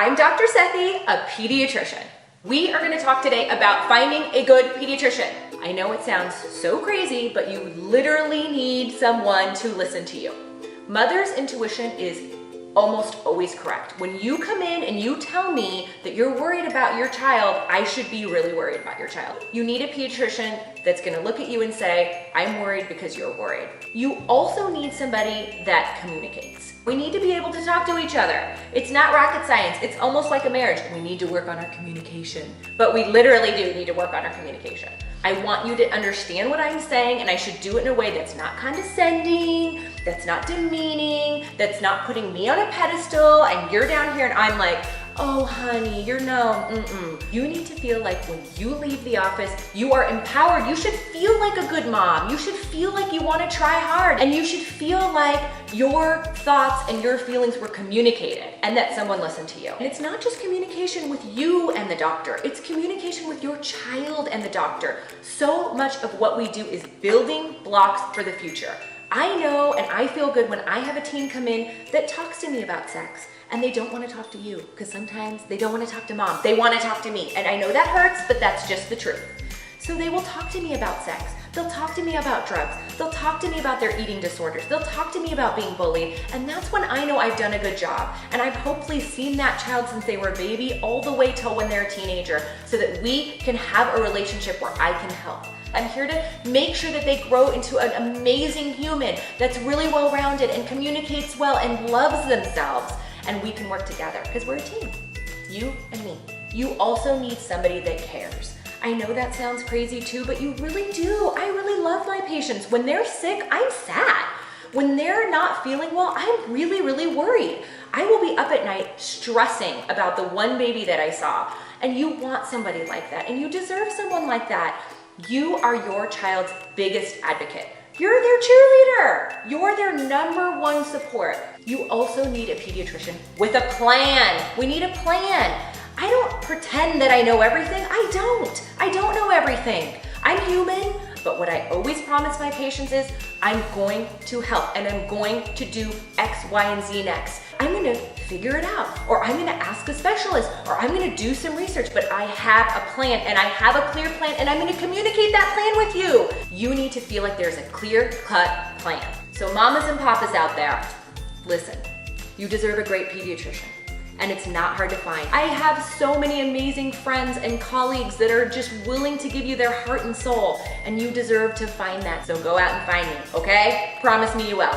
I'm Dr. Sethi, a pediatrician. We are going to talk today about finding a good pediatrician. I know it sounds so crazy, but you literally need someone to listen to you. Mother's intuition is almost always correct. When you come in and you tell me that you're worried about your child, I should be really worried about your child. You need a pediatrician that's gonna look at you and say, I'm worried because you're worried. You also need somebody that communicates. We need to be able to talk to each other. It's not rocket science. It's almost like a marriage. We need to work on our communication, but we literally do need to work on our communication. I want you to understand what I'm saying, and I should do it in a way that's not condescending, that's not demeaning, that's not putting me on a pedestal and you're down here and I'm like, oh honey, you're You need to feel like when you leave the office, you are empowered. You should feel like a good mom. You should feel like you want to try hard, and you should feel like your thoughts and your feelings were communicated and that someone listened to you. And it's not just communication with you and the doctor, it's communication with your child and the doctor. So much of what we do is building blocks for the future. I know and I feel good when I have a teen come in that talks to me about sex. And they don't want to talk to you because sometimes they don't want to talk to mom. They want to talk to me. And I know that hurts, but that's just the truth. So they will talk to me about sex. They'll talk to me about drugs. They'll talk to me about their eating disorders. They'll talk to me about being bullied. And that's when I know I've done a good job. And I've hopefully seen that child since they were a baby all the way till when they're a teenager so that we can have a relationship where I can help. I'm here to make sure that they grow into an amazing human that's really well-rounded and communicates well and loves themselves. And we can work together because we're a team, you and me. You also need somebody that cares. I know that sounds crazy too, but you really do. I really love my patients. When they're sick, I'm sad. When they're not feeling well, I'm really, really worried. I will be up at night stressing about the one baby that I saw. And you want somebody like that, and you deserve someone like that. You are your child's biggest advocate. You're their cheerleader. You're their #1 support. You also need a pediatrician with a plan. We need a plan. I don't pretend that I know everything. I don't know everything. I'm human, but what I always promise my patients is I'm going to help and I'm going to do X, Y, and Z next. I'm gonna figure it out, or I'm gonna ask a specialist, or I'm gonna do some research, but I have a plan and I have a clear plan and I'm gonna communicate that plan with you. You need to feel like there's a clear-cut plan. So mamas and papas out there, listen, you deserve a great pediatrician. And it's not hard to find. I have so many amazing friends and colleagues that are just willing to give you their heart and soul, and you deserve to find that. So go out and find me, okay? Promise me you will.